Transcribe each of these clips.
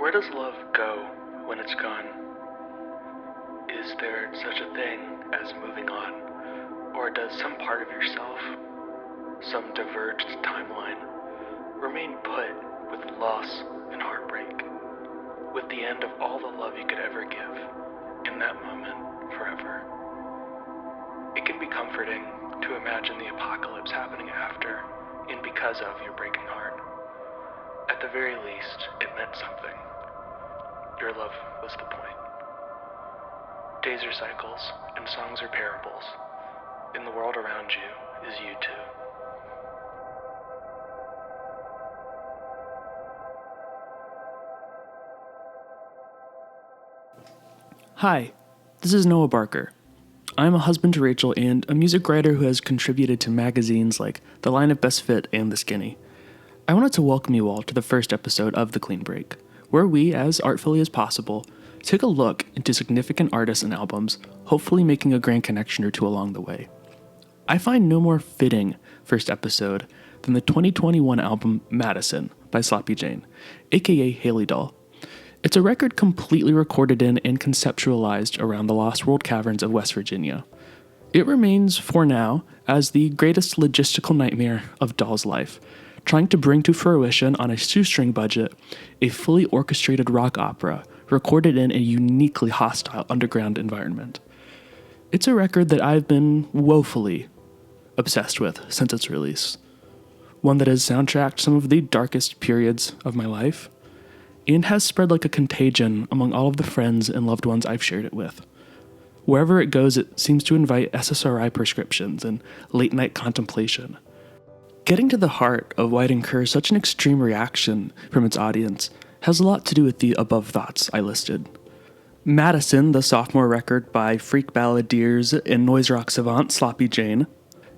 Where does love go when it's gone? Is there such a thing as moving on? Or does some part of yourself, some diverged timeline, remain put with loss and heartbreak, with the end of all the love you could ever give, in that moment, forever? It can be comforting to imagine the apocalypse happening after and because of your breaking heart. At the very least, it meant something. Your love was the point. Days are cycles, and songs are parables. And the world around you is you too. Hi, this is Noah Barker. I'm a husband to Rachel and a music writer who has contributed to magazines like The Line of Best Fit and The Skinny. I wanted to welcome you all to the first episode of The Clean Break, where we, as artfully as possible, take a look into significant artists and albums, hopefully making a grand connection or two along the way. I find no more fitting first episode than the 2021 album Madison by Sloppy Jane, aka Haley Doll. It's a record completely recorded in and conceptualized around the Lost World caverns of West Virginia. It remains, for now, as the greatest logistical nightmare of Doll's life, trying to bring to fruition on a shoestring budget a fully orchestrated rock opera recorded in a uniquely hostile underground environment. It's a record that I've been woefully obsessed with since its release, one that has soundtracked some of the darkest periods of my life, and has spread like a contagion among all of the friends and loved ones I've shared it with. Wherever it goes, it seems to invite SSRI prescriptions and late-night contemplation. Getting to the heart of why it incurs such an extreme reaction from its audience has a lot to do with the above thoughts I listed. Madison, the sophomore record by freak balladeers and noise rock savant Sloppy Jane,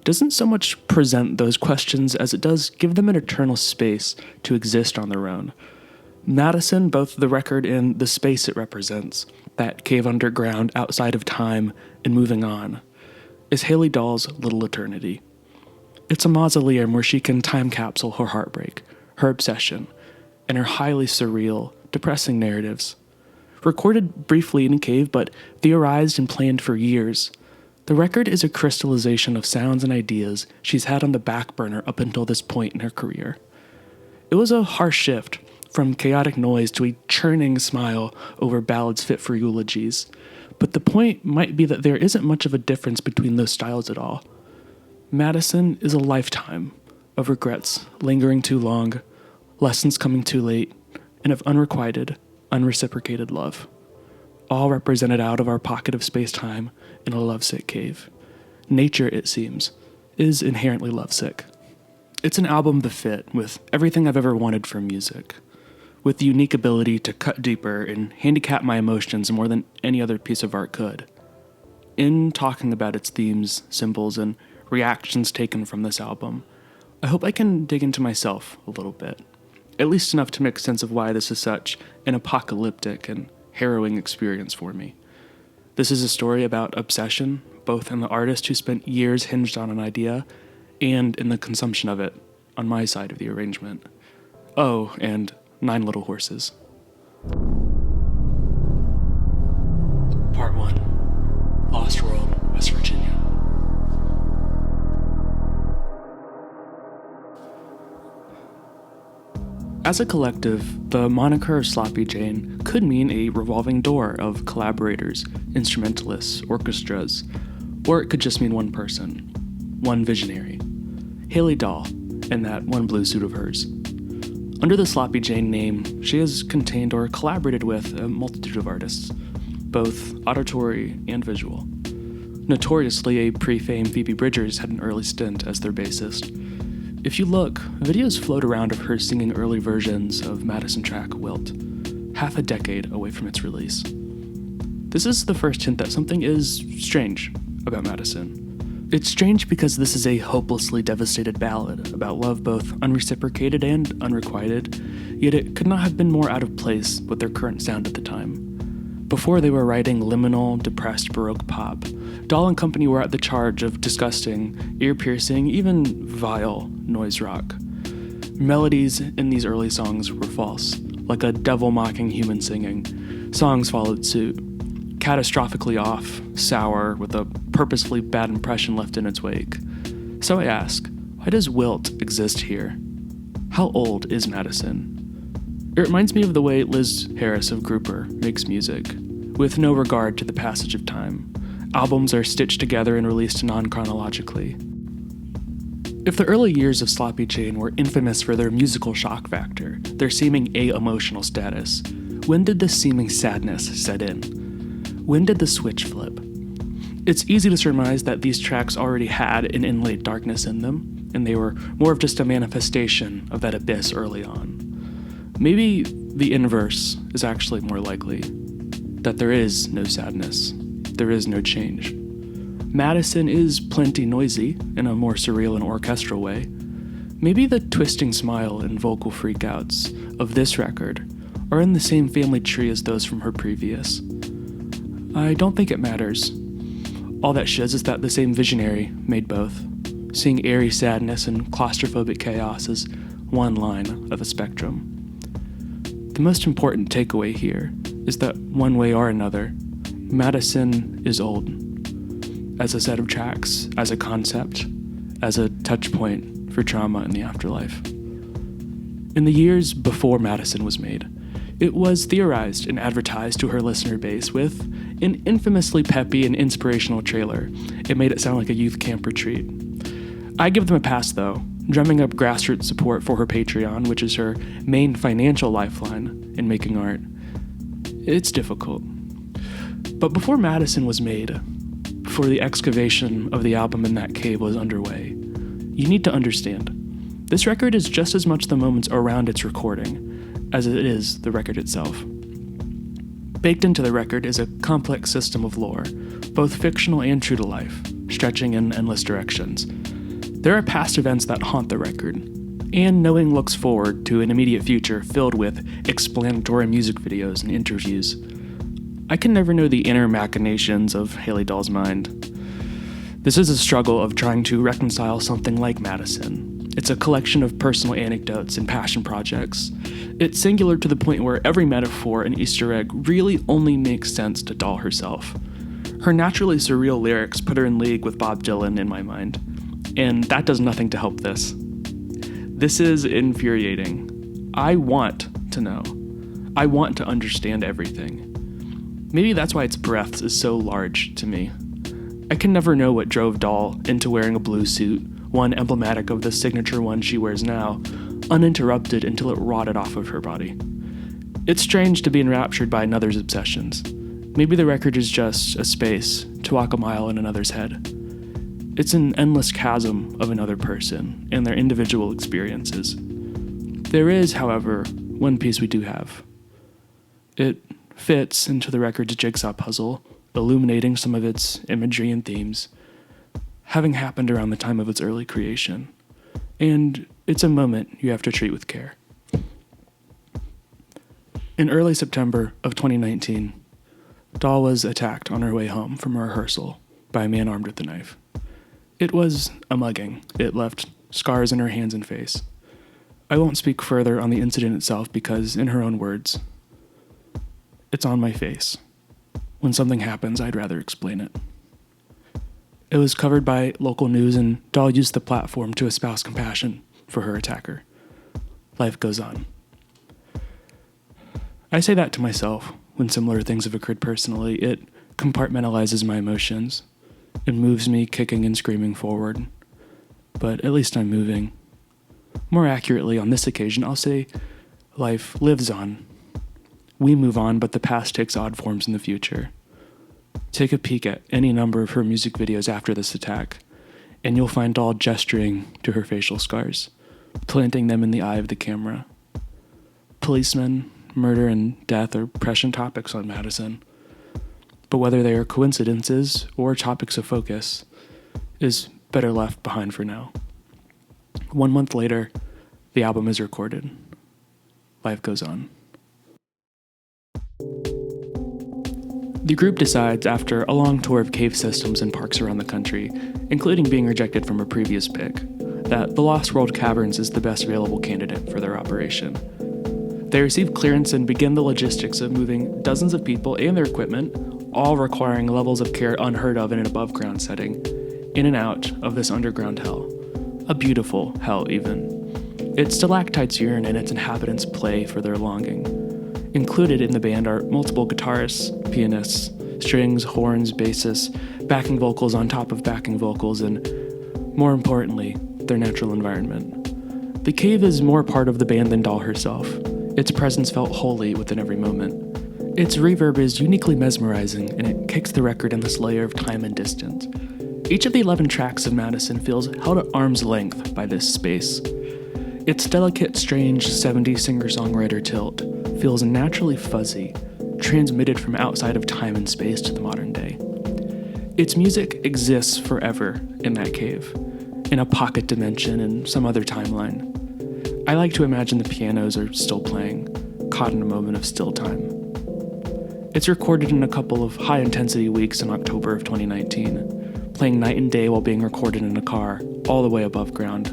doesn't so much present those questions as it does give them an eternal space to exist on their own. Madison, both the record and the space it represents, that cave underground outside of time and moving on, is Haley Doll's little eternity. It's a mausoleum where she can time capsule her heartbreak, her obsession, and her highly surreal, depressing narratives. Recorded briefly in a cave, but theorized and planned for years, the record is a crystallization of sounds and ideas she's had on the back burner up until this point in her career. It was a harsh shift from chaotic noise to a churning smile over ballads fit for eulogies, but the point might be that there isn't much of a difference between those styles at all. Madison is a lifetime of regrets lingering too long, lessons coming too late, and of unrequited, unreciprocated love, all represented out of our pocket of space-time in a lovesick cave. Nature, it seems, is inherently lovesick. It's an album befit with everything I've ever wanted from music, with the unique ability to cut deeper and handicap my emotions more than any other piece of art could. In talking about its themes, symbols, and reactions taken from this album, I hope I can dig into myself a little bit, at least enough to make sense of why this is such an apocalyptic and harrowing experience for me. This is a story about obsession, both in the artist who spent years hinged on an idea, and in the consumption of it on my side of the arrangement. Oh, and 9 Little Horses. Part 1. Lost World, West Virginia. As a collective, the moniker of Sloppy Jane could mean a revolving door of collaborators, instrumentalists, orchestras, or it could just mean one person, one visionary, Haley Doll, and that one blue suit of hers. Under the Sloppy Jane name, she has contained or collaborated with a multitude of artists, both auditory and visual. Notoriously, a pre-fame Phoebe Bridgers had an early stint as their bassist. If you look, videos float around of her singing early versions of Madison track Wilt, half a decade away from its release. This is the first hint that something is strange about Madison. It's strange because this is a hopelessly devastated ballad about love both unreciprocated and unrequited, yet it could not have been more out of place with their current sound at the time. Before they were writing liminal, depressed Baroque pop, Doll and company were at the charge of disgusting, ear-piercing, even vile noise rock. Melodies in these early songs were false, like a devil mocking human singing. Songs followed suit, catastrophically off, sour, with a purposefully bad impression left in its wake. So I ask, why does Wilt exist here? How old is Madison? It reminds me of the way Liz Harris of Grouper makes music, with no regard to the passage of time. Albums are stitched together and released non-chronologically. If the early years of Sloppy Chain were infamous for their musical shock factor, their seeming a-emotional status, when did this seeming sadness set in? When did the switch flip? It's easy to surmise that these tracks already had an inlaid darkness in them, and they were more of just a manifestation of that abyss early on. Maybe the inverse is actually more likely, that there is no sadness, there is no change. Madison is plenty noisy, in a more surreal and orchestral way. Maybe the twisting smile and vocal freakouts of this record are in the same family tree as those from her previous. I don't think it matters. All that shows is that the same visionary made both, seeing airy sadness and claustrophobic chaos as one line of a spectrum. The most important takeaway here is that one way or another, Madison is old. As a set of tracks, as a concept, as a touch point for trauma in the afterlife. In the years before Madison was made, it was theorized and advertised to her listener base with an infamously peppy and inspirational trailer. It made it sound like a youth camp retreat. I give them a pass though, drumming up grassroots support for her Patreon, which is her main financial lifeline in making art. It's difficult. But before Madison was made, before the excavation of the album in that cave was underway, you need to understand, this record is just as much the moments around its recording as it is the record itself. Baked into the record is a complex system of lore, both fictional and true to life, stretching in endless directions. There are past events that haunt the record, and Knowing looks forward to an immediate future filled with explanatory music videos and interviews. I can never know the inner machinations of Haley Dahl's mind. This is a struggle of trying to reconcile something like Madison. It's a collection of personal anecdotes and passion projects. It's singular to the point where every metaphor and Easter egg really only makes sense to Dahl herself. Her naturally surreal lyrics put her in league with Bob Dylan in my mind, and that does nothing to help this. This is infuriating. I want to know. I want to understand everything. Maybe that's why its breadth is so large to me. I can never know what drove Dahl into wearing a blue suit, one emblematic of the signature one she wears now, uninterrupted until it rotted off of her body. It's strange to be enraptured by another's obsessions. Maybe the record is just a space to walk a mile in another's head. It's an endless chasm of another person and their individual experiences. There is, however, one piece we do have. It fits into the record's jigsaw puzzle, illuminating some of its imagery and themes, having happened around the time of its early creation. And it's a moment you have to treat with care. In early September of 2019, Dahl was attacked on her way home from a rehearsal by a man armed with a knife. It was a mugging. It left scars in her hands and face. I won't speak further on the incident itself because, in her own words, it's on my face. When something happens, I'd rather explain it. It was covered by local news, and Dahl used the platform to espouse compassion for her attacker. Life goes on. I say that to myself when similar things have occurred personally. It compartmentalizes my emotions. It moves me kicking and screaming forward. But at least I'm moving. More accurately, on this occasion, I'll say life lives on. We move on, but the past takes odd forms in the future. Take a peek at any number of her music videos after this attack, and you'll find Dahl gesturing to her facial scars, planting them in the eye of the camera. Policemen, murder, and death are prescient topics on Madison, but whether they are coincidences or topics of focus is better left behind for now. 1 month later, the album is recorded. Life goes on. The group decides, after a long tour of cave systems and parks around the country, including being rejected from a previous pick, that the Lost World Caverns is the best available candidate for their operation. They receive clearance and begin the logistics of moving dozens of people and their equipment, all requiring levels of care unheard of in an above-ground setting, in and out of this underground hell. A beautiful hell, even. Its stalactites yearn and its inhabitants play for their longing. Included in the band are multiple guitarists, pianists, strings, horns, basses, backing vocals on top of backing vocals, and, more importantly, their natural environment. The cave is more part of the band than Dahl herself. Its presence felt holy within every moment. Its reverb is uniquely mesmerizing, and it kicks the record in this layer of time and distance. Each of the 11 tracks of Madison feels held at arm's length by this space. Its delicate, strange 70s singer-songwriter tilt feels naturally fuzzy, transmitted from outside of time and space to the modern day. Its music exists forever in that cave, in a pocket dimension and some other timeline. I like to imagine the pianos are still playing, caught in a moment of still time. It's recorded in a couple of high-intensity weeks in October of 2019, playing night and day while being recorded in a car, all the way above ground.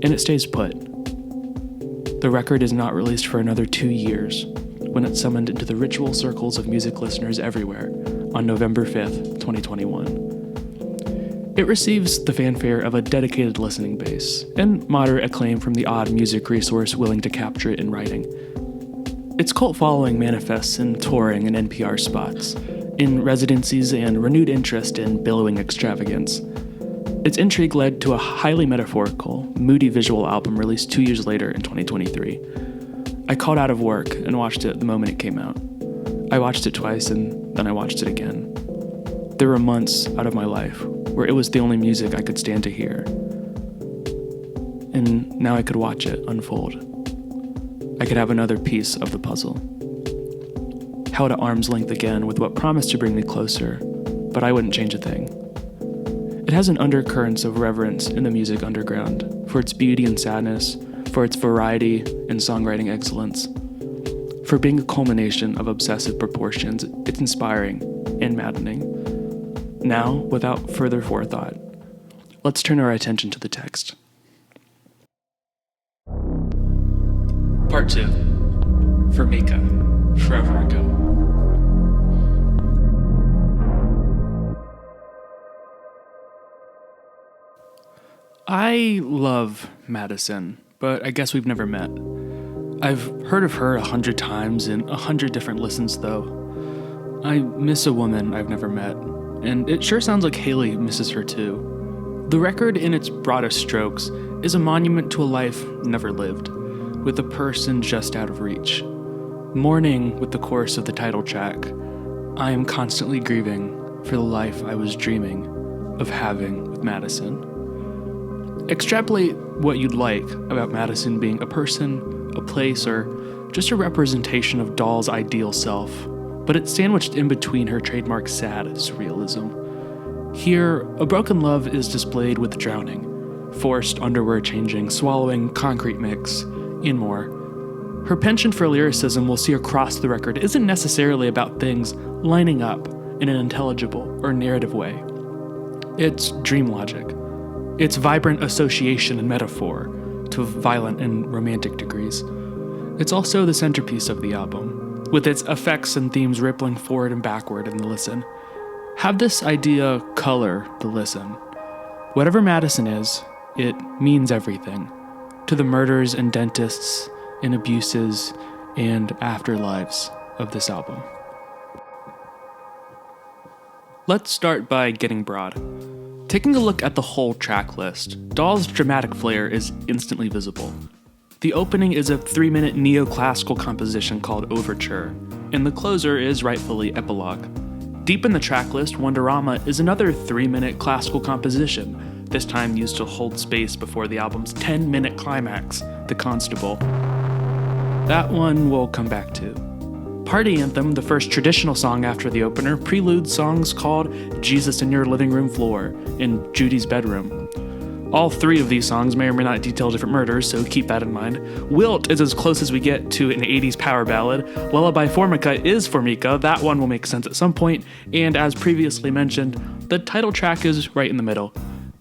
And it stays put. The record is not released for another 2 years, when it's summoned into the ritual circles of music listeners everywhere on November 5th, 2021. It receives the fanfare of a dedicated listening base, and moderate acclaim from the odd music resource willing to capture it in writing. Its cult following manifests in touring and NPR spots, in residencies and renewed interest in billowing extravagance. Its intrigue led to a highly metaphorical, moody visual album released 2 years later in 2023. I called out of work and watched it the moment it came out. I watched it twice and then I watched it again. There were months out of my life where it was the only music I could stand to hear. And now I could watch it unfold. I could have another piece of the puzzle. Held at arm's length again with what promised to bring me closer, but I wouldn't change a thing. It has an undercurrents of reverence in the music underground, for its beauty and sadness, for its variety and songwriting excellence. For being a culmination of obsessive proportions, it's inspiring and maddening. Now, without further forethought, let's turn our attention to the text. Part 2. For Mika, Forever Ago. I love Madison, but I guess we've never met. I've heard of her 100 times in 100 different listens, though. I miss a woman I've never met, and it sure sounds like Haley misses her too. The record, in its broadest strokes, is a monument to a life never lived, with a person just out of reach. Mourning with the chorus of the title track, I am constantly grieving for the life I was dreaming of having with Madison. Extrapolate what you'd like about Madison being a person, a place, or just a representation of Dahl's ideal self, but it's sandwiched in between her trademark sad surrealism. Here, a broken love is displayed with drowning, forced underwear changing, swallowing, concrete mix, and more. Her penchant for lyricism we'll see across the record isn't necessarily about things lining up in an intelligible or narrative way. It's dream logic. It's vibrant association and metaphor to violent and romantic degrees. It's also the centerpiece of the album, with its effects and themes rippling forward and backward in the listen. Have this idea color the listen. Whatever Madison is, it means everything to the murders and dentists and abuses and afterlives of this album. Let's start by getting broad. Taking a look at the whole track list, Dahl's dramatic flair is instantly visible. The opening is a 3-minute neoclassical composition called Overture, and the closer is rightfully Epilogue. Deep in the track list, Wonderama is another 3-minute classical composition, this time used to hold space before the album's 10-minute climax, The Constable. That one we'll come back to. Party Anthem, the first traditional song after the opener, preludes songs called Jesus in Your Living Room Floor and Judy's Bedroom. All three of these songs may or may not detail different murders, so keep that in mind. Wilt is as close as we get to an 80s power ballad. Lullaby Formica is Formica, that one will make sense at some point, and as previously mentioned, the title track is right in the middle,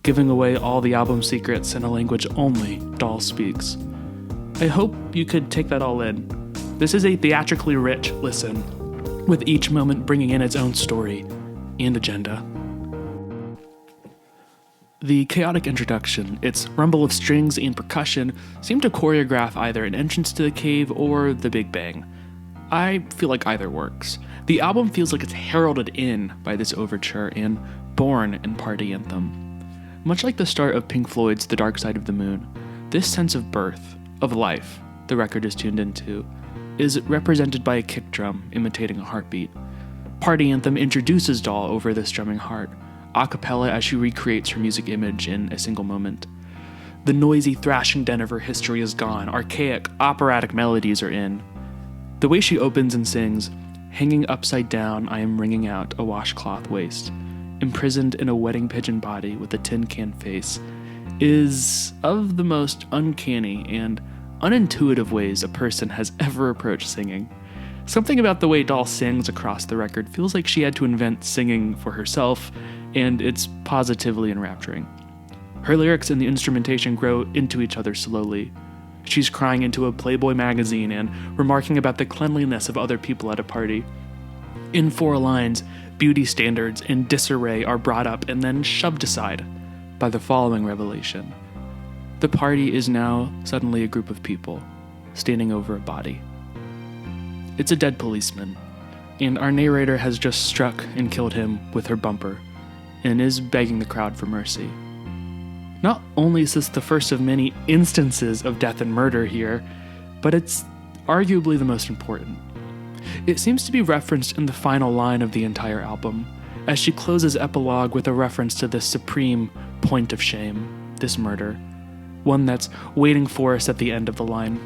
giving away all the album secrets in a language only Dahl speaks. I hope you could take that all in. This is a theatrically rich listen, with each moment bringing in its own story and agenda. The chaotic introduction, its rumble of strings and percussion, seem to choreograph either an entrance to the cave or the Big Bang. I feel like either works. The album feels like it's heralded in by this overture and born in Party Anthem. Much like the start of Pink Floyd's The Dark Side of the Moon, this sense of birth, of life, the record is tuned into, is represented by a kick drum imitating a heartbeat. Party Anthem introduces Doll over this drumming heart, a cappella as she recreates her music image in a single moment. The noisy thrashing den of her history is gone, archaic, operatic melodies are in. The way she opens and sings, "Hanging upside down, I am wringing out a washcloth waist, imprisoned in a wedding pigeon body with a tin can face," is of the most uncanny and unintuitive ways a person has ever approached singing. Something about the way Doll sings across the record feels like she had to invent singing for herself, and it's positively enrapturing. Her lyrics and the instrumentation grow into each other slowly. She's crying into a Playboy magazine and remarking about the cleanliness of other people at a party. In 4 lines, beauty standards and disarray are brought up and then shoved aside by the following revelation. The party is now suddenly a group of people, standing over a body. It's a dead policeman, and our narrator has just struck and killed him with her bumper, and is begging the crowd for mercy. Not only is this the first of many instances of death and murder here, but it's arguably the most important. It seems to be referenced in the final line of the entire album, as she closes epilogue with a reference to this supreme point of shame, this murder, one that's waiting for us at the end of the line.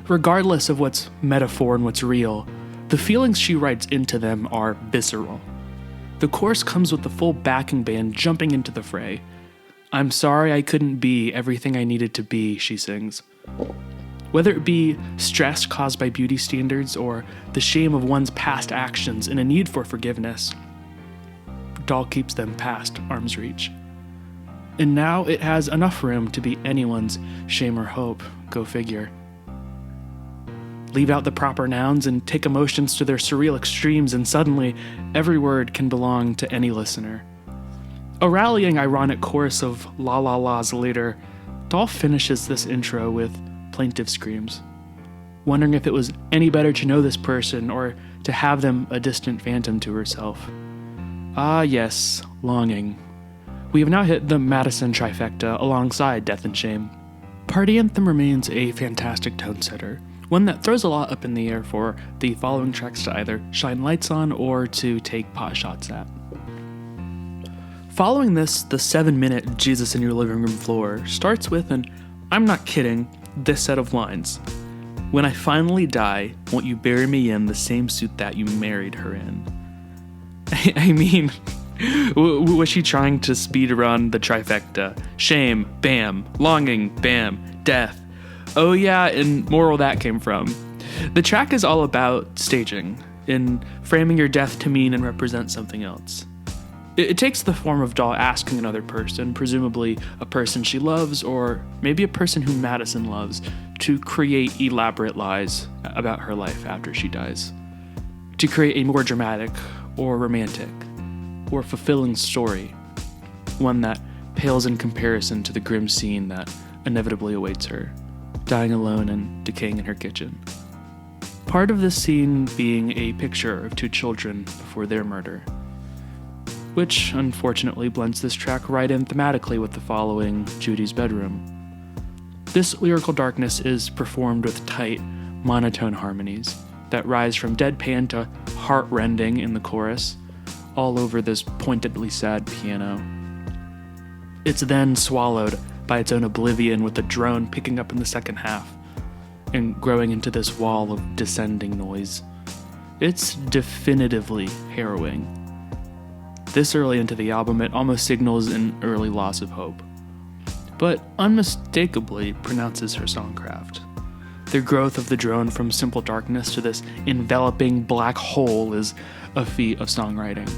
Regardless of what's metaphor and what's real, the feelings she writes into them are visceral. The chorus comes with the full backing band jumping into the fray. "I'm sorry I couldn't be everything I needed to be," she sings. Whether it be stress caused by beauty standards or the shame of one's past actions and a need for forgiveness, Doll keeps them past arm's reach. And now it has enough room to be anyone's shame or hope, go figure. Leave out the proper nouns and take emotions to their surreal extremes, and suddenly every word can belong to any listener. A rallying ironic chorus of la la la's later, Doll finishes this intro with plaintive screams, wondering if it was any better to know this person or to have them a distant phantom to herself. Ah yes, longing. We have now hit the Madison trifecta alongside Death and Shame. Party Anthem remains a fantastic tone setter, one that throws a lot up in the air for the following tracks to either shine lights on or to take pot shots at. Following this, the 7-minute Jesus in Your Living Room Floor starts with an I'm not kidding, this set of lines. "When I finally die, won't you bury me in the same suit that you married her in?" I mean, was she trying to speed run the trifecta? Shame, bam. Longing, bam. Death. Oh yeah, and moral that came from. The track is all about staging, in framing your death to mean and represent something else. It takes the form of Doll asking another person, presumably a person she loves, or maybe a person who Madison loves, to create elaborate lies about her life after she dies. To create a more dramatic, or romantic, or fulfilling story, one that pales in comparison to the grim scene that inevitably awaits her, dying alone and decaying in her kitchen. Part of this scene being a picture of 2 children before their murder, which unfortunately blends this track right in thematically with the following, Judy's Bedroom. This lyrical darkness is performed with tight, monotone harmonies that rise from deadpan to heart-rending in the chorus, all over this pointedly sad piano. It's then swallowed by its own oblivion, with the drone picking up in the second half and growing into this wall of descending noise. It's definitively harrowing. This early into the album, it almost signals an early loss of hope, but unmistakably pronounces her songcraft. The growth of the drone from simple darkness to this enveloping black hole is a feat of songwriting,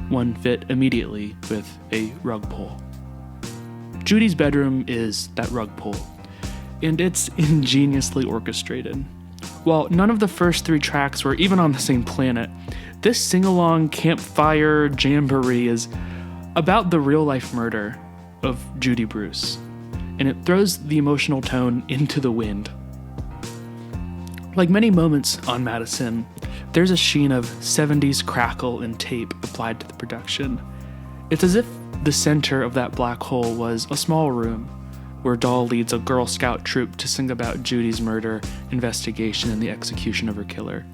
one fit immediately with a rug pull. Judy's Bedroom is that rug pull. and it's ingeniously orchestrated. While none of the first 3 tracks were even on the same planet, this sing-along campfire jamboree is about the real-life murder of Judy Bruce, and it throws the emotional tone into the wind. Like many moments on Madison, there's a sheen of 70s crackle and tape applied to the production. It's as if the center of that black hole was a small room where Dahl leads a Girl Scout troop to sing about Judy's murder, investigation, and the execution of her killer,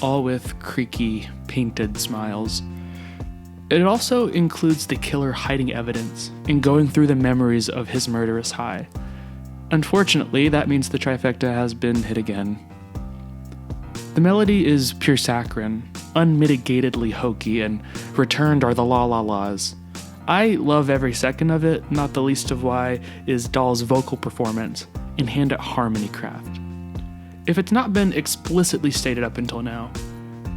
all with creaky, painted smiles. It also includes the killer hiding evidence and going through the memories of his murderous high. Unfortunately, that means the trifecta has been hit again. The melody is pure saccharine, unmitigatedly hokey, and returned are the la-la-las. I love every second of it, not the least of why is Dahl's vocal performance and hand-at harmony craft. If it's not been explicitly stated up until now,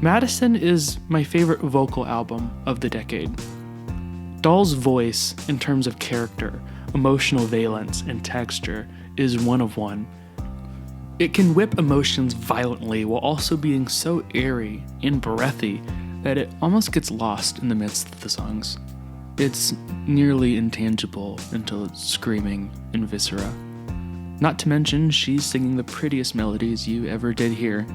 Madison is my favorite vocal album of the decade. Dahl's voice, in terms of character, emotional valence, and texture, is one of one. It can whip emotions violently while also being so airy and breathy that it almost gets lost in the midst of the songs. It's nearly intangible until it's screaming in viscera. Not to mention, she's singing the prettiest melodies you ever did hear.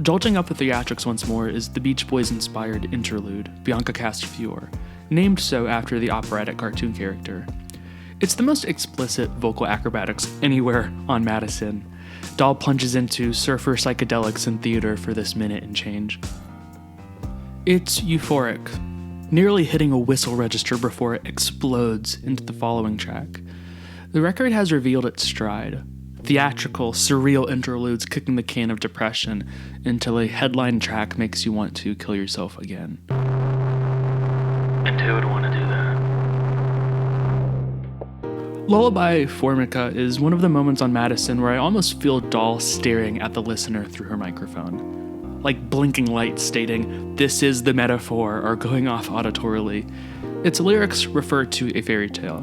Jolting up the theatrics once more is the Beach Boys-inspired interlude, Bianca Castafiore, named so after the operatic cartoon character. It's the most explicit vocal acrobatics anywhere on Madison. Dahl plunges into surfer psychedelics in theater for this minute and change. It's euphoric, nearly hitting a whistle register before it explodes into the following track. The record has revealed its stride. Theatrical, surreal interludes kicking the can of depression until a headline track makes you want to kill yourself again. And who would want to do that? Lullaby Formica is one of the moments on Madison where I almost feel Dahl staring at the listener through her microphone. Like blinking lights stating, "This is the metaphor," or going off auditorily. Its lyrics refer to a fairy tale,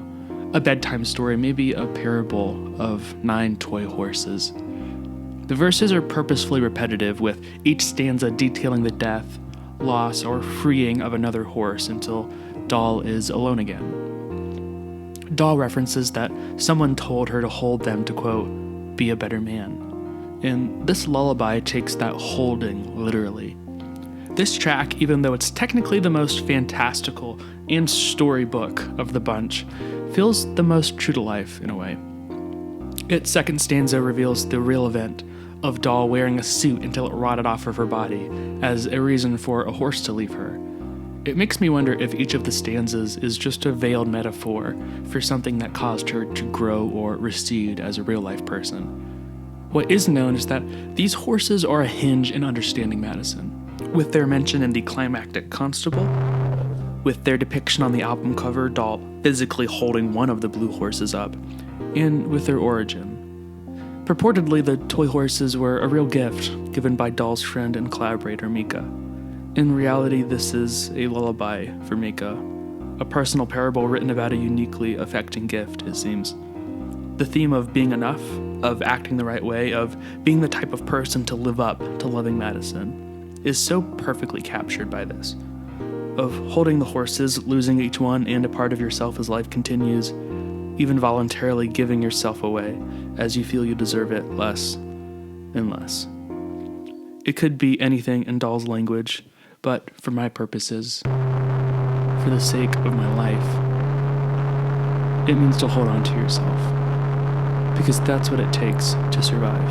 a bedtime story, maybe a parable of 9 toy horses. The verses are purposefully repetitive, with each stanza detailing the death, loss, or freeing of another horse until Dahl is alone again. Dahl references that someone told her to hold them to, quote, "be a better man." And this lullaby takes that holding literally. This track, even though it's technically the most fantastical and storybook of the bunch, feels the most true to life in a way. Its second stanza reveals the real event of Dahl wearing a suit until it rotted off of her body as a reason for a horse to leave her. It makes me wonder if each of the stanzas is just a veiled metaphor for something that caused her to grow or recede as a real-life person. What is known is that these horses are a hinge in understanding Madison, with their mention in the climactic Constable, with their depiction on the album cover, Dahl physically holding one of the blue horses up, and with their origin. Purportedly, the toy horses were a real gift given by Dahl's friend and collaborator Mika. In reality, this is a lullaby for Mika, a personal parable written about a uniquely affecting gift, it seems. The theme of being enough, of acting the right way, of being the type of person to live up to loving Madison, is so perfectly captured by this. Of holding the horses, losing each one and a part of yourself as life continues, even voluntarily giving yourself away as you feel you deserve it less and less. It could be anything in Dahl's language, but for my purposes, for the sake of my life, it means to hold on to yourself, because that's what it takes to survive.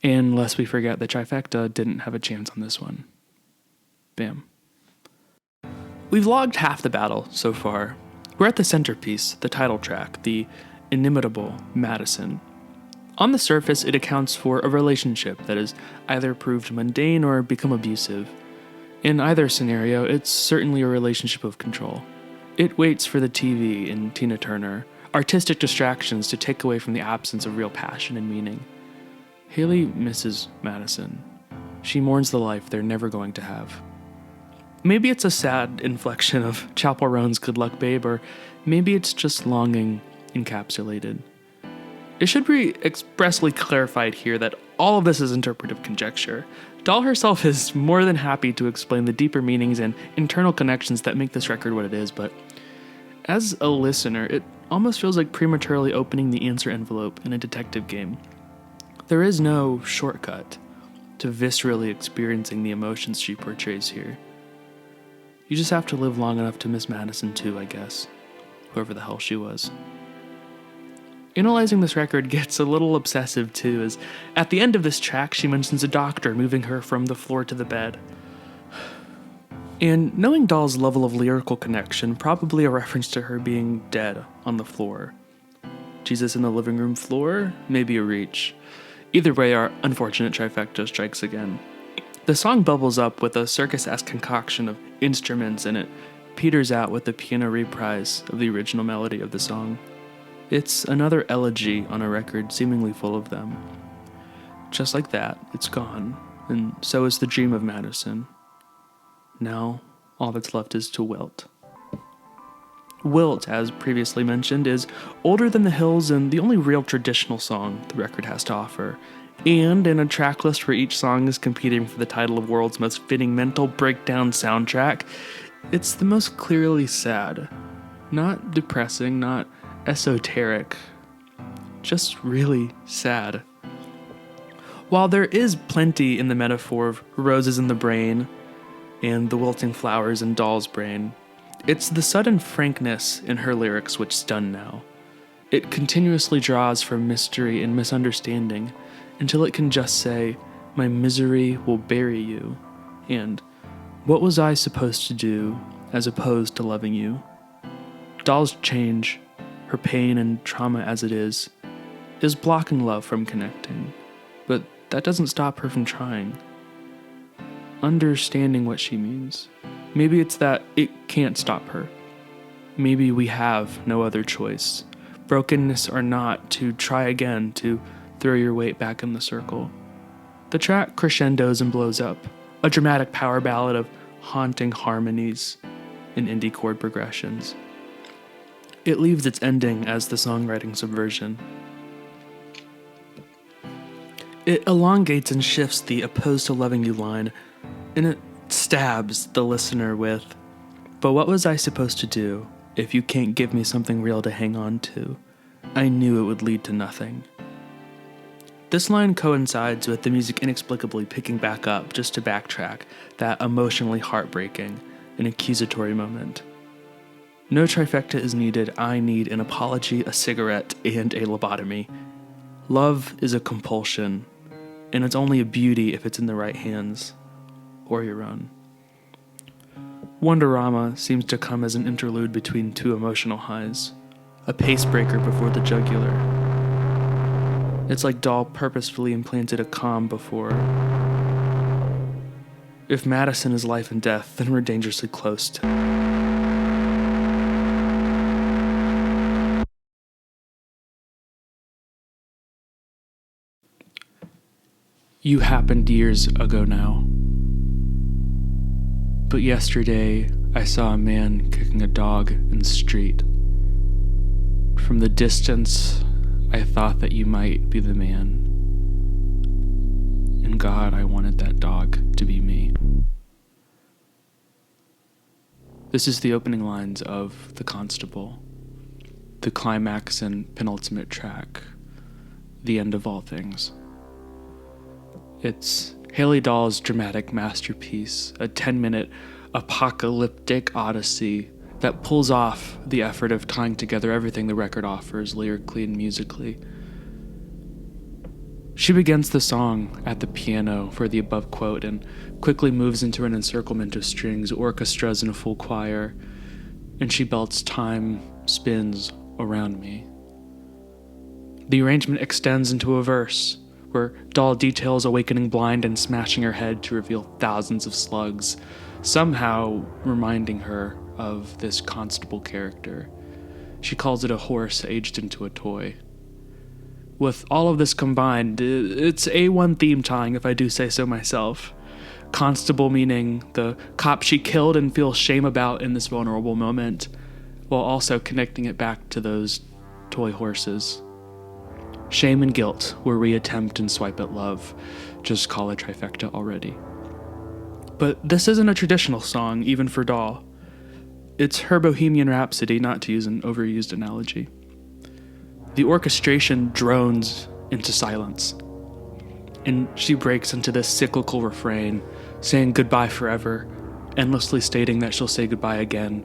And lest we forget, the trifecta didn't have a chance on this one. Bam. We've logged half the battle so far. We're at the centerpiece, the title track, the inimitable Madison. On the surface, it accounts for a relationship that has either proved mundane or become abusive. In either scenario, it's certainly a relationship of control. It waits for the TV and Tina Turner, artistic distractions to take away from the absence of real passion and meaning. Haley misses Madison. She mourns the life they're never going to have. Maybe it's a sad inflection of Chappell Roan's Good Luck Babe, or maybe it's just longing encapsulated. It should be expressly clarified here that all of this is interpretive conjecture. Dahl herself is more than happy to explain the deeper meanings and internal connections that make this record what it is, but as a listener, it almost feels like prematurely opening the answer envelope in a detective game. There is no shortcut to viscerally experiencing the emotions she portrays here. You just have to live long enough to miss Madison too, I guess. Whoever the hell she was. Analyzing this record gets a little obsessive too, as at the end of this track she mentions a doctor moving her from the floor to the bed. And knowing Dahl's level of lyrical connection, probably a reference to her being dead on the floor. Jesus in the living room floor? Maybe a reach. Either way, our unfortunate trifecta strikes again. The song bubbles up with a circus-esque concoction of instruments, and it peters out with a piano reprise of the original melody of the song. It's another elegy on a record seemingly full of them. Just like that, it's gone, and so is the dream of Madison. Now, all that's left is to wilt. Wilt, as previously mentioned, is older than the Hills and the only real traditional song the record has to offer. And in a track list where each song is competing for the title of world's most fitting mental breakdown soundtrack, it's the most clearly sad. Not depressing, not esoteric, just really sad. While there is plenty in the metaphor of roses in the brain and the wilting flowers in Dahl's brain, it's the sudden frankness in her lyrics which stun now. It continuously draws from mystery and misunderstanding until it can just say, "My misery will bury you," and "What was I supposed to do as opposed to loving you?" Dahl's change, her pain and trauma as it is blocking love from connecting, but that doesn't stop her from trying. Understanding what she means. Maybe it's that it can't stop her. Maybe we have no other choice, brokenness or not, to try again, to throw your weight back in the circle. The track crescendos and blows up, a dramatic power ballad of haunting harmonies and indie chord progressions. It leaves its ending as the songwriting subversion. It elongates and shifts the "opposed to loving you" line, and it stabs the listener with, "But what was I supposed to do if you can't give me something real to hang on to? I knew it would lead to nothing." This line coincides with the music inexplicably picking back up just to backtrack that emotionally heartbreaking and accusatory moment. No trifecta is needed. I need an apology, a cigarette, and a lobotomy. Love is a compulsion, and it's only a beauty if it's in the right hands, or your own. Wonderama seems to come as an interlude between two emotional highs, a pacebreaker before the jugular. It's like Dahl purposefully implanted a calm before. If Madison is life and death, then we're dangerously close to. You happened years ago now. But yesterday, I saw a man kicking a dog in the street. From the distance, I thought that you might be the man. And God, I wanted that dog to be me. This is the opening lines of The Constable, the climax and penultimate track, the end of all things. It's Haley Dahl's dramatic masterpiece, a 10-minute apocalyptic odyssey that pulls off the effort of tying together everything the record offers lyrically and musically. She begins the song at the piano for the above quote and quickly moves into an encirclement of strings, orchestras, and a full choir, and she belts "Time spins around me." The arrangement extends into a verse, where Dahl details awakening blind and smashing her head to reveal thousands of slugs, somehow reminding her of this constable character. She calls it a horse aged into a toy. With all of this combined, it's A1 theme tying, if I do say so myself. Constable meaning the cop she killed and feels shame about in this vulnerable moment, while also connecting it back to those toy horses. Shame and guilt were reattempt and swipe at love. Just call a trifecta already. But this isn't a traditional song, even for Doll. It's her Bohemian Rhapsody, not to use an overused analogy. The orchestration drones into silence, and she breaks into this cyclical refrain, saying goodbye forever, endlessly stating that she'll say goodbye again.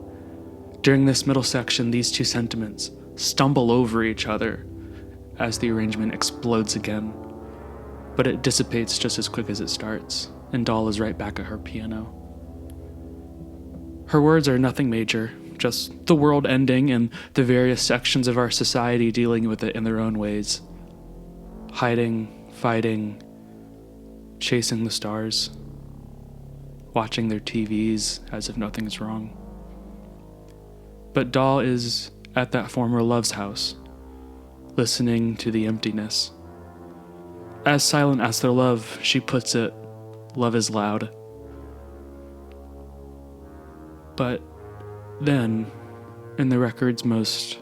During this middle section, these two sentiments stumble over each other as the arrangement explodes again, but it dissipates just as quick as it starts, and Doll is right back at her piano. Her words are nothing major, just the world ending and the various sections of our society dealing with it in their own ways. Hiding, fighting, chasing the stars, watching their TVs as if nothing's wrong. But Doll is at that former love's house, listening to the emptiness. As silent as their love, she puts it, love is loud. But then, in the record's most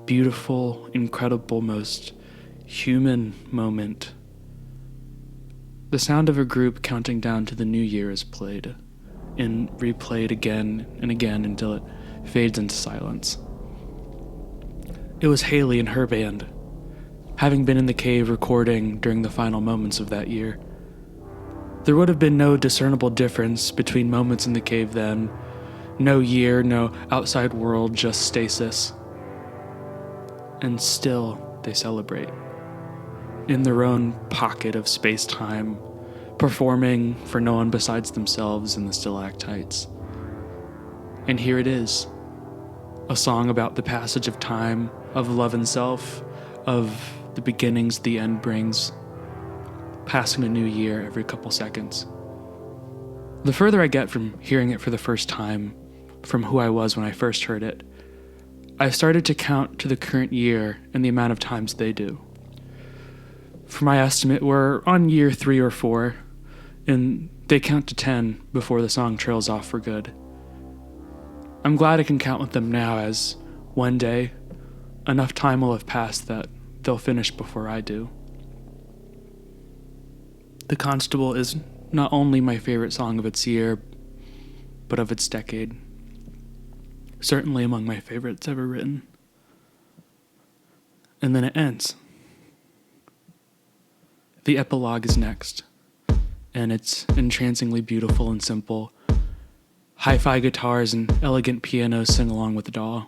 beautiful, incredible, most human moment, the sound of a group counting down to the new year is played, and replayed again and again until it fades into silence. It was Haley and her band, having been in the cave recording during the final moments of that year. There would have been no discernible difference between moments in the cave then. No year, no outside world, just stasis. And still, they celebrate. In their own pocket of space-time, performing for no one besides themselves in the stalactites. And here it is. A song about the passage of time, of love and self, of the beginnings the end brings. Passing a new year every couple seconds. The further I get from hearing it for the first time, from who I was when I first heard it, I started to count to the current year and the amount of times they do. For my estimate, we're on year 3 or 4, and they count to 10 before the song trails off for good. I'm glad I can count with them now, as one day, enough time will have passed that they'll finish before I do. The Constable is not only my favorite song of its year, but of its decade. Certainly among my favorites ever written. And then it ends. The epilogue is next, and it's entrancingly beautiful and simple. Hi-fi guitars and elegant pianos sing along with Doll.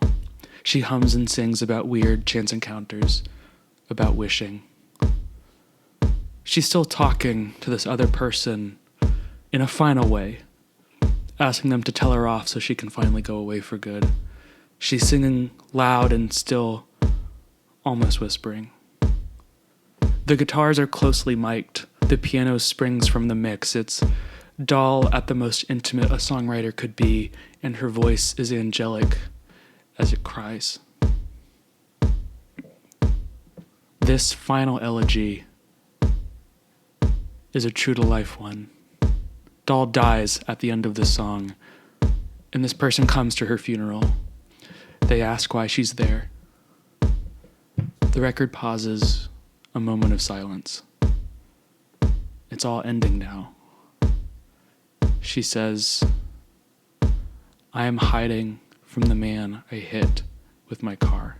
She hums and sings about weird chance encounters, about wishing. She's still talking to this other person in a final way, asking them to tell her off so she can finally go away for good. She's singing loud and still, almost whispering. The guitars are closely mic'd. The piano springs from the mix. It's Doll at the most intimate a songwriter could be, and her voice is angelic as it cries. This final elegy is a true-to-life one. Doll dies at the end of this song, and this person comes to her funeral. They ask why she's there. The record pauses, a moment of silence. It's all ending now. She says, I am hiding from the man I hit with my car.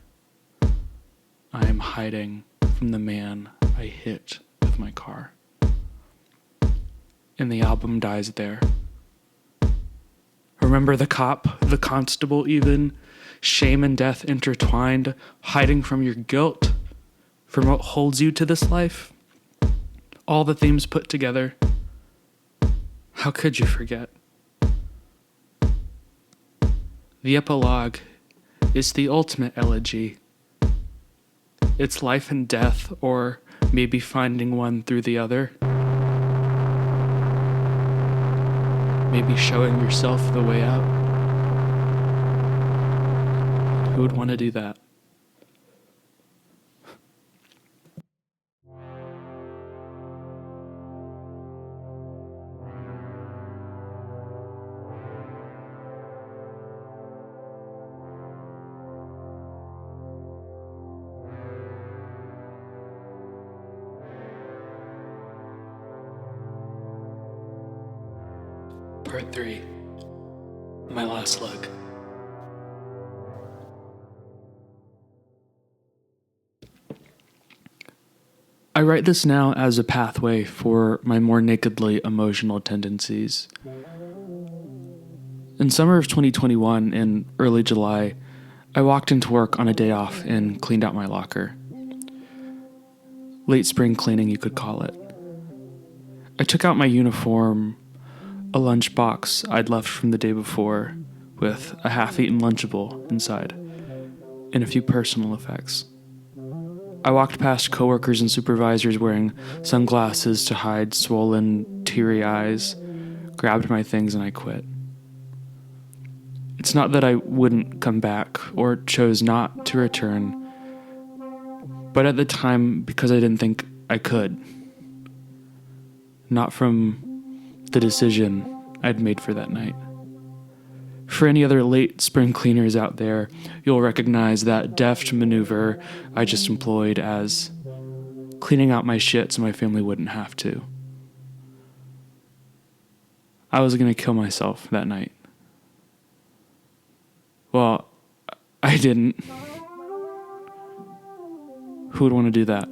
I am hiding from the man I hit with my car. And the album dies there. Remember the cop, the constable even, shame and death intertwined, hiding from your guilt, from what holds you to this life? All the themes put together. How could you forget? The epilogue is the ultimate elegy. It's life and death, or maybe finding one through the other. Maybe showing yourself the way out. Who would want to do that? Part 3. My last leg. I write this now as a pathway for my more nakedly emotional tendencies. In summer of 2021, in early July, I walked into work on a day off and cleaned out my locker. Late spring cleaning, you could call it. I took out my uniform, a lunchbox I'd left from the day before, with a half-eaten Lunchable inside, and a few personal effects. I walked past coworkers and supervisors wearing sunglasses to hide swollen, teary eyes, grabbed my things, and I quit. It's not that I wouldn't come back or chose not to return, but at the time, because I didn't think I could. Not from the decision I'd made for that night. For any other late spring cleaners out there, you'll recognize that deft maneuver I just employed as cleaning out my shit so my family wouldn't have to. I was gonna kill myself that night. Well, I didn't. Who would want to do that?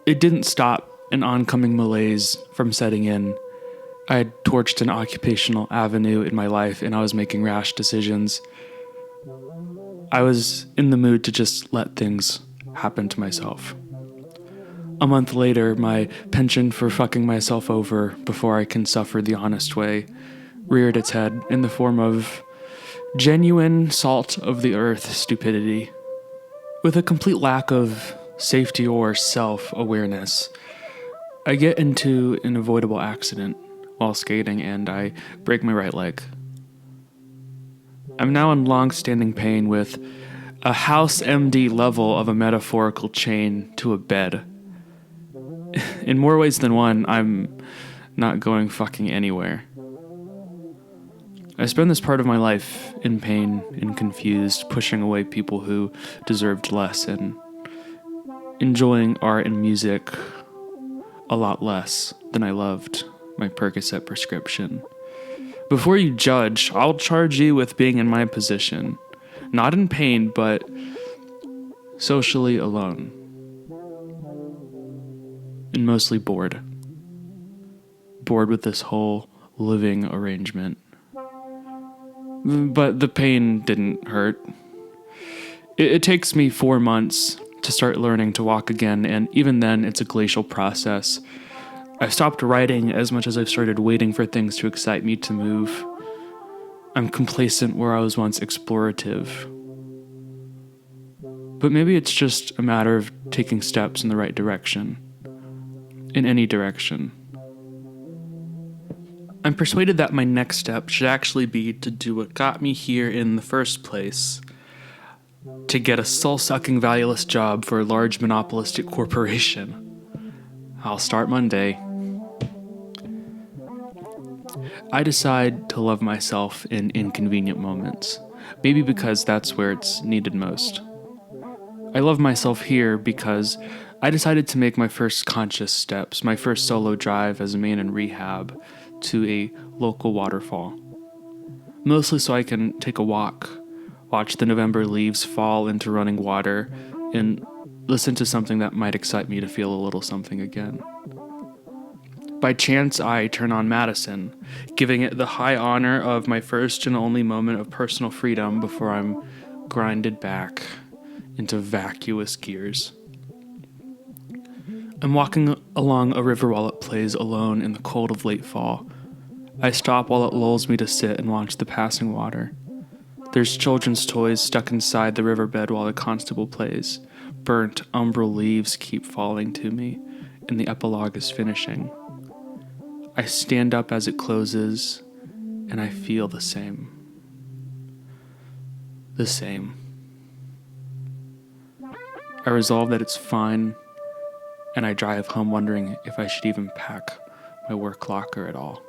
It didn't stop an oncoming malaise from setting in. I had torched an occupational avenue in my life and I was making rash decisions. I was in the mood to just let things happen to myself. A month later, my penchant for fucking myself over before I can suffer the honest way reared its head in the form of genuine salt of the earth stupidity. With a complete lack of safety or self-awareness, I get into an avoidable accident while skating and I break my right leg. I'm now in long-standing pain with a house MD level of a metaphorical chain to a bed. In more ways than one, I'm not going fucking anywhere. I spend this part of my life in pain and confused, pushing away people who deserved less and enjoying art and music a lot less than I loved my Percocet prescription. Before you judge, I'll charge you with being in my position. Not in pain, but socially alone. And mostly bored. Bored with this whole living arrangement. But the pain didn't hurt. It takes me 4 months to start learning to walk again, and even then, it's a glacial process. I've stopped writing as much as I've started waiting for things to excite me to move. I'm complacent where I was once explorative. But maybe it's just a matter of taking steps in the right direction. In any direction. I'm persuaded that my next step should actually be to do what got me here in the first place. To get a soul-sucking, valueless job for a large monopolistic corporation. I'll start Monday. I decide to love myself in inconvenient moments. Maybe because that's where it's needed most. I love myself here because I decided to make my first conscious steps, my first solo drive as a man in rehab, to a local waterfall. Mostly so I can take a walk, watch the November leaves fall into running water, and listen to something that might excite me to feel a little something again. By chance, I turn on Madison, giving it the high honor of my first and only moment of personal freedom before I'm grinded back into vacuous gears. I'm walking along a river while it plays alone in the cold of late fall. I stop while it lulls me to sit and watch the passing water. There's children's toys stuck inside the riverbed while the constable plays. Burnt umbral leaves keep falling to me, and the epilogue is finishing. I stand up as it closes, and I feel the same. The same. I resolve that it's fine, and I drive home wondering if I should even pack my work locker at all.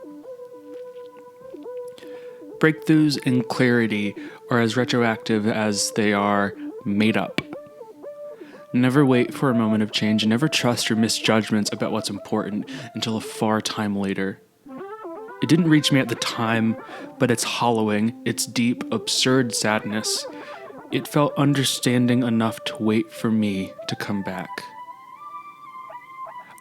Breakthroughs in clarity are as retroactive as they are made up. Never wait for a moment of change, and never trust your misjudgments about what's important until a far time later. It didn't reach me at the time, but its hollowing, its deep, absurd sadness, it felt understanding enough to wait for me to come back.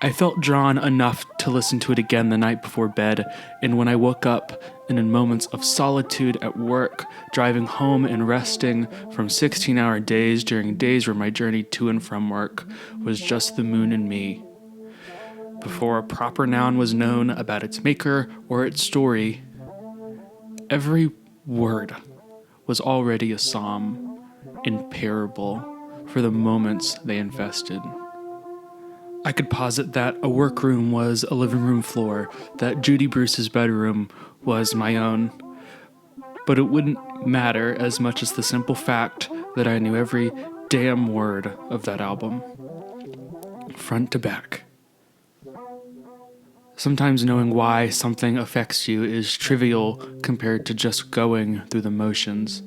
I felt drawn enough to listen to it again the night before bed, and when I woke up, and in moments of solitude at work, driving home and resting from 16-hour days during days where my journey to and from work was just the moon and me. Before a proper noun was known about its maker or its story, every word was already a psalm and parable for the moments they infested. I could posit that a workroom was a living room floor, that Judy Bruce's bedroom was my own, but it wouldn't matter as much as the simple fact that I knew every damn word of that album, front to back. Sometimes knowing why something affects you is trivial compared to just going through the motions.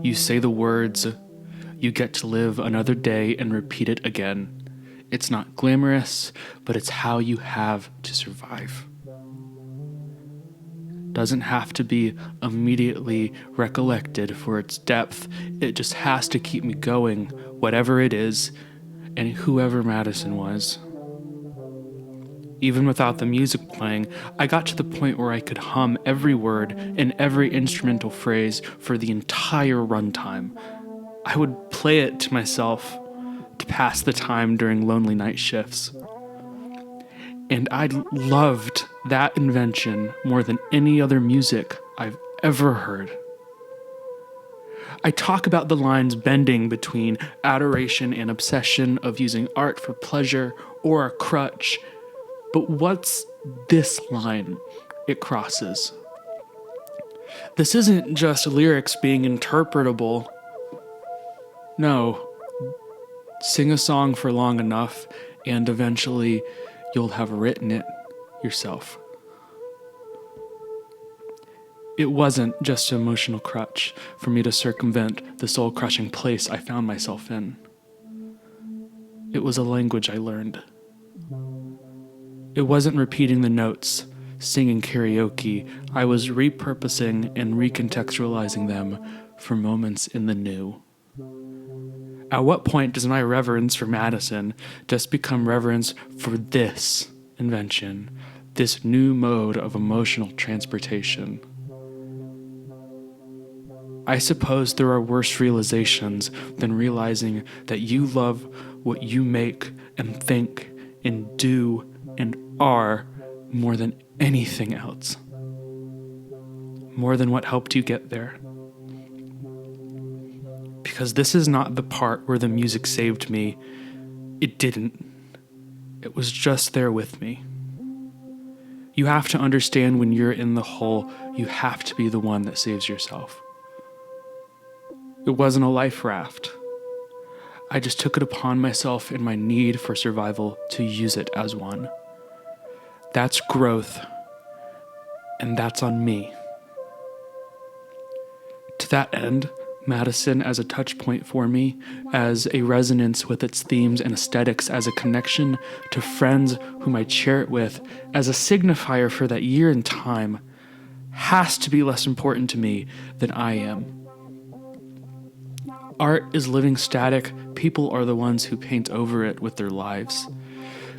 You say the words, you get to live another day and repeat it again. It's not glamorous, but it's how you have to survive. Doesn't have to be immediately recollected for its depth. It just has to keep me going, whatever it is, and whoever Madison was. Even without the music playing, I got to the point where I could hum every word and every instrumental phrase for the entire runtime. I would play it to myself to pass the time during lonely night shifts. And I loved that invention more than any other music I've ever heard. I talk about the lines bending between adoration and obsession, of using art for pleasure or a crutch. But what's this line it crosses? This isn't just lyrics being interpretable. No. Sing a song for long enough, and eventually you'll have written it yourself. It wasn't just an emotional crutch for me to circumvent the soul-crushing place I found myself in. It was a language I learned. It wasn't repeating the notes, singing karaoke. I was repurposing and recontextualizing them for moments in the new. At what point does my reverence for Madison just become reverence for this invention, this new mode of emotional transportation? I suppose there are worse realizations than realizing that you love what you make and think and do and are more than anything else. More than what helped you get there. Because this is not the part where the music saved me. It didn't. It was just there with me. You have to understand when you're in the hole, you have to be the one that saves yourself. It wasn't a life raft. I just took it upon myself in my need for survival to use it as one. That's growth, and that's on me. To that end, Madison as a touch point for me, as a resonance with its themes and aesthetics, as a connection to friends whom I share it with, as a signifier for that year in time, has to be less important to me than I am. Art is living static. People are the ones who paint over it with their lives.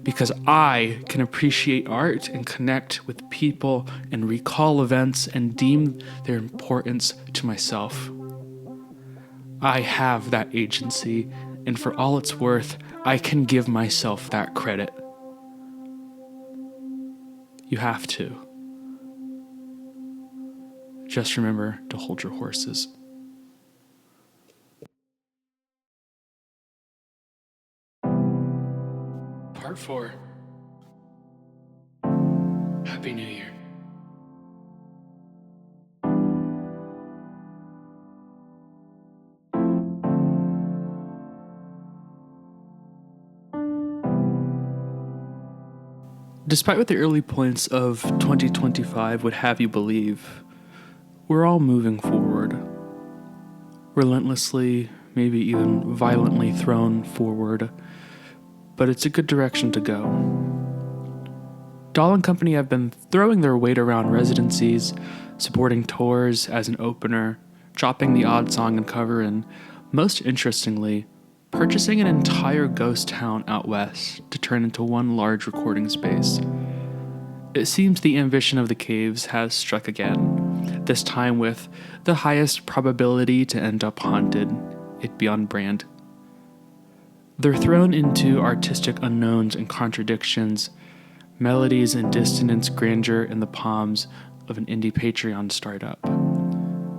Because I can appreciate art and connect with people and recall events and deem their importance to myself. I have that agency, and for all it's worth, I can give myself that credit. You have to. Just remember to hold your horses. Part 4. Happy New Year. Despite what the early points of 2025 would have you believe, we're all moving forward. Relentlessly, maybe even violently thrown forward, but it's a good direction to go. Dahl & Company have been throwing their weight around residencies, supporting tours as an opener, dropping the odd song and cover, and most interestingly, purchasing an entire ghost town out west to turn into one large recording space. It seems the ambition of the Caves has struck again, this time with the highest probability to end up haunted, it be on brand. They're thrown into artistic unknowns and contradictions, melodies and dissonance, grandeur in the palms of an indie Patreon startup.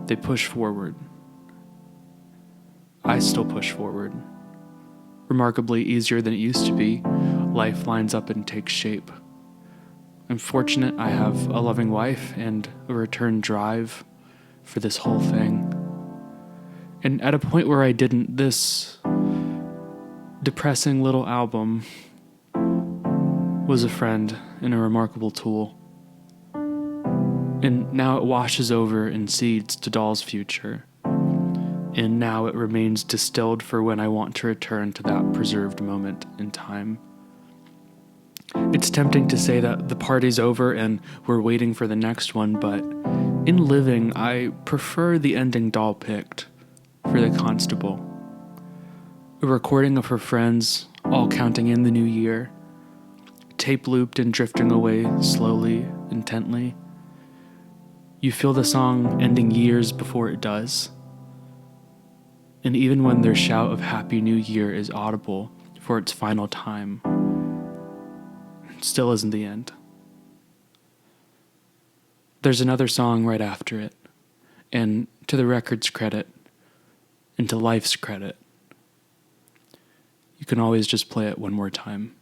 They push forward. I still push forward. Remarkably easier than it used to be, life lines up and takes shape. I'm fortunate I have a loving wife and a return drive for this whole thing. And at a point where I didn't, this depressing little album was a friend and a remarkable tool. And now it washes over and seeds to Dahl's future. And now it remains distilled for when I want to return to that preserved moment in time. It's tempting to say that the party's over and we're waiting for the next one, but in living, I prefer the ending Dahl picked for The Constable. A recording of her friends, all counting in the new year, tape looped and drifting away slowly, intently. You feel the song ending years before it does. And even when their shout of Happy New Year is audible for its final time, it still isn't the end. There's another song right after it, and to the record's credit, and to life's credit, you can always just play it one more time.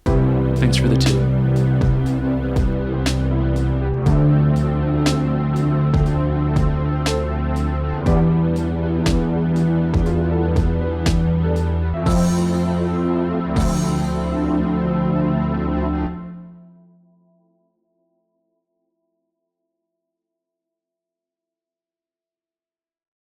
Thanks for the tune.